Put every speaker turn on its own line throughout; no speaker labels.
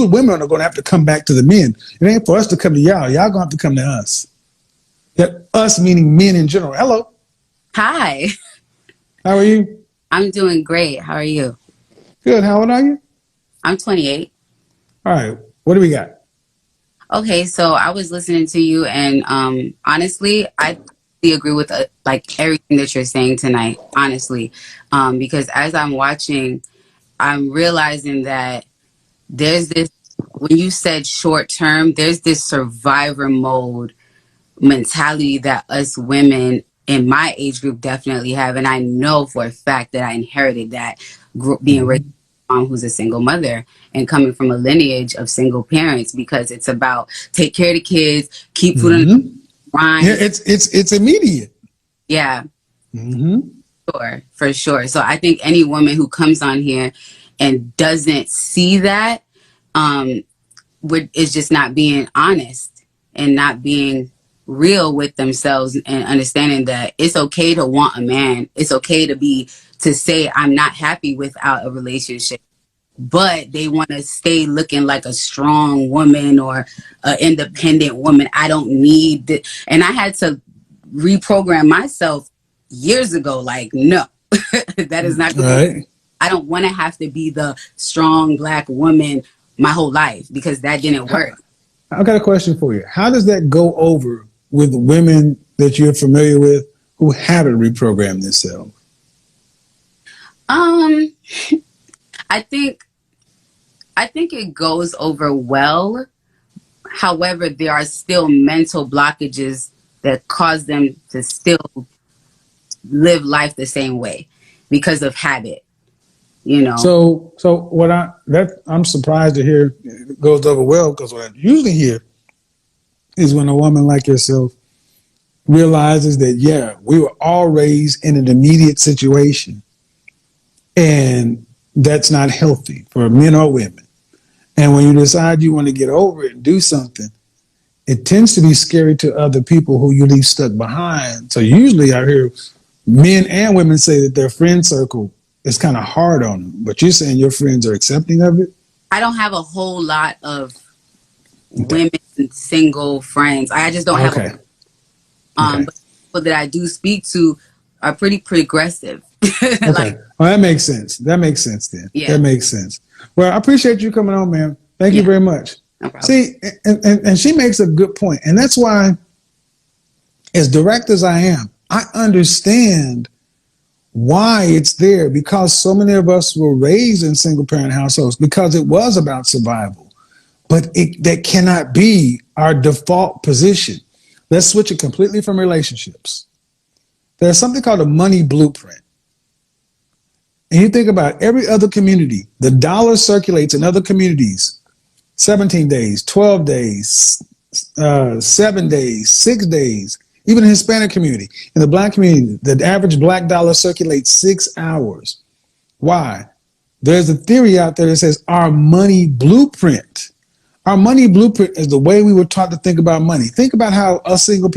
women are going to have to come back to the men. It ain't for us to come to y'all. Y'all going to have to come to us. That us meaning men in general. Hello.
Hi.
How are you?
I'm doing great. How are you?
Good. How old are you?
I'm 28.
All right. What do we got?
Okay, so I was listening to you, and honestly, I totally agree with like everything that you're saying tonight. Honestly, because as I'm watching, I'm realizing that there's this. When you said short term, there's this survivor mode mentality that us women in my age group definitely have, and I know for a fact that I inherited that being raised
Mm-hmm.
by a mom who's a single mother and coming from a lineage of single parents, because it's about take care of the kids, keep food on the
Mm-hmm. Yeah,
grind.
it's immediate.
Yeah,
Mm-hmm.
sure, for sure. So I think any woman who comes on here and doesn't see that um, is just not being honest and not being real with themselves, and understanding that it's okay to want a man. It's okay to say I'm not happy without a relationship, but they want to stay looking like a strong woman or an independent woman. I don't need it. And I had to reprogram myself years ago. Like, no, that is not
All
going to,
right.
I don't want to have to be the strong black woman my whole life, because that didn't work.
I've got a question for you. How does that go over with women that you're familiar with who haven't reprogrammed themselves?
Um, I think it goes over well. However, there are still mental blockages that cause them to still live life the same way because of habit, you know.
So I'm surprised to hear it goes over well, because what I usually hear is when a woman like yourself realizes that, yeah, we were all raised in an immediate situation, and that's not healthy for men or women. And when you decide you want to get over it and do something, it tends to be scary to other people who you leave stuck behind. So usually I hear men and women say that their friend circle is kind of hard on them, but you're saying your friends are accepting of it?
I don't have a whole lot of
Okay.
women single friends. I just don't have
Okay. Okay.
but people that I do speak to are pretty progressive.
Okay.
Like,
Well, that makes sense. That makes sense then. That
yeah,
makes sense. Well, I appreciate you coming on, man. Thank you
yeah,
very much.
no problem.
See, and she makes a good point. And that's why, as direct as I am, I understand why it's there, because so many of us were raised in single parent households because it was about survival. But that cannot be our default position. Let's switch it completely from relationships. There's something called a money blueprint. And you think about every other community, the dollar circulates in other communities 17 days, 12 days, 7 days, 6 days, even the Hispanic community. In the black community, the average black dollar circulates 6 hours. Why? There's a theory out there that says our money blueprint. Our money blueprint is the way we were taught to think about money. Think about how us single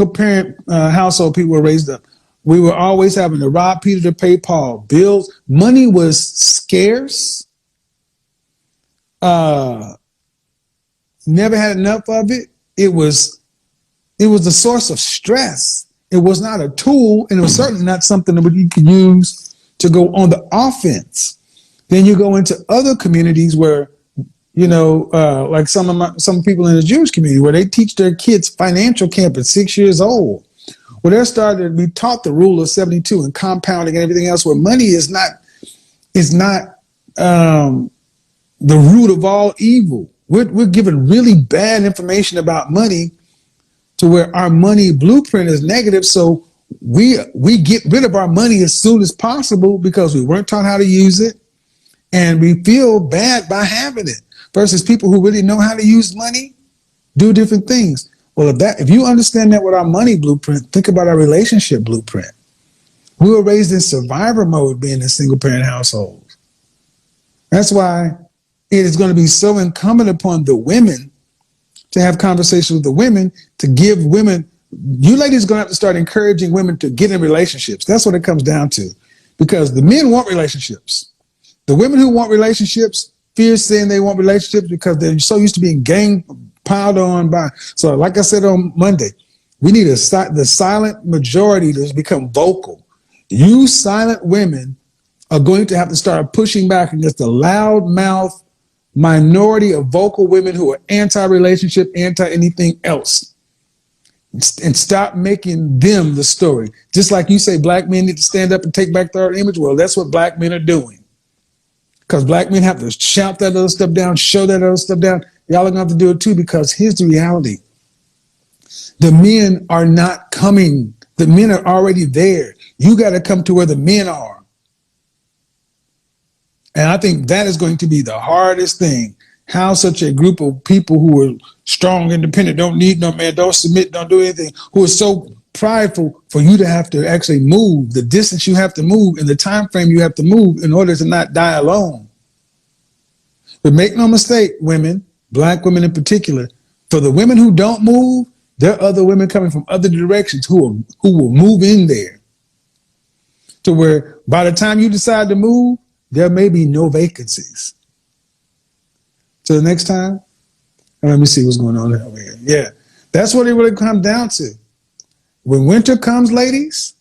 parent household people were raised up. We were always having to rob Peter to pay Paul. Bills, money was scarce. Never had enough of it. It was a source of stress. It was not a tool, and it was certainly not something that you could use to go on the offense. Then you go into other communities where, like some people in the Jewish community, where they teach their kids financial camp at 6 years old, where they're starting to be taught the rule of 72 and compounding and everything else, where money is not the root of all evil. We're given really bad information about money to where our money blueprint is negative. So we get rid of our money as soon as possible because we weren't taught how to use it, and we feel bad by having it. Versus people who really know how to use money, do different things. Well, if you understand that with our money blueprint, think about our relationship blueprint. We were raised in survivor mode being in single parent households. That's why it is going to be so incumbent upon the women to have conversations with the women, to give women, you ladies are going to have to start encouraging women to get in relationships. That's what it comes down to. Because the men want relationships. The women who want relationships fierce saying they want relationships because they're so used to being gang piled on by. So, like I said on Monday, we need the silent majority to become vocal. You silent women are going to have to start pushing back against the loud mouth minority of vocal women who are anti-relationship, anti-anything else. And stop making them the story. Just like you say, black men need to stand up and take back their image. Well, that's what black men are doing. Because black men have to shout that other stuff down, show that other stuff down. Y'all are going to have to do it too, because here's the reality. The men are not coming. The men are already there. You got to come to where the men are. And I think that is going to be the hardest thing. How such a group of people who are strong, independent, don't need no man, don't submit, don't do anything, who are so prideful, for you to have to actually move the distance you have to move and the time frame you have to move in order to not die alone. But make no mistake, women, black women in particular, for the women who don't move, there are other women coming from other directions who will move in there. To where by the time you decide to move, there may be no vacancies. Till the next time, let me see what's going on over here. Yeah, that's what it really comes down to. When winter comes, ladies,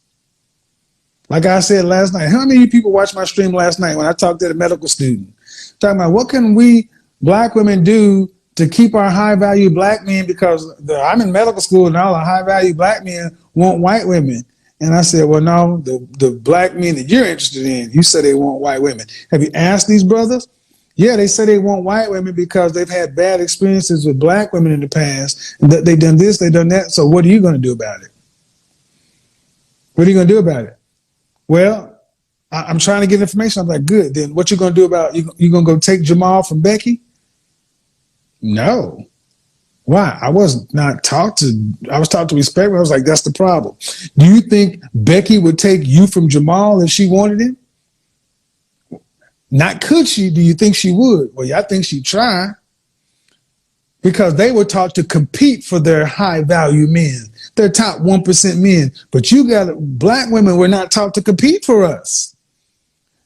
like I said last night, how many people watched my stream last night when I talked to a medical student? Talking about what can we black women do to keep our high-value black men, because I'm in medical school and all the high-value black men want white women. And I said, well, no, the black men that you're interested in, you said they want white women. Have you asked these brothers? Yeah, they say they want white women because they've had bad experiences with black women in the past, and that they've done this, they've done that. So what are you going to do about it? What are you going to do about it? Well, I'm trying to get information. I'm like, good. Then what you going to do about it? You going to go take Jamal from Becky? No. Why? I was taught to respect her. I was like, that's the problem. Do you think Becky would take you from Jamal if she wanted him? Not could she? Do you think she would? Well, yeah, I think she'd try, because they were taught to compete for their high value men, their top 1% men. But black women were not taught to compete for us.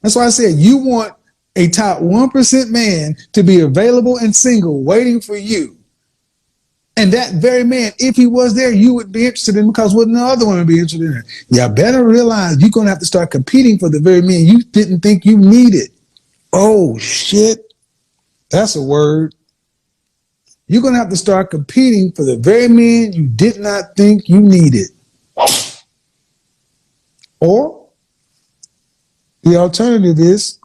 That's why I said you want a top 1% man to be available and single, waiting for you. And that very man, if he was there, you would be interested in, because wouldn't the other women be interested in it? You better realize you're going to have to start competing for the very men you didn't think you needed. Oh, shit. That's a word. You're going to have to start competing for the very men you did not think you needed. Or the alternative is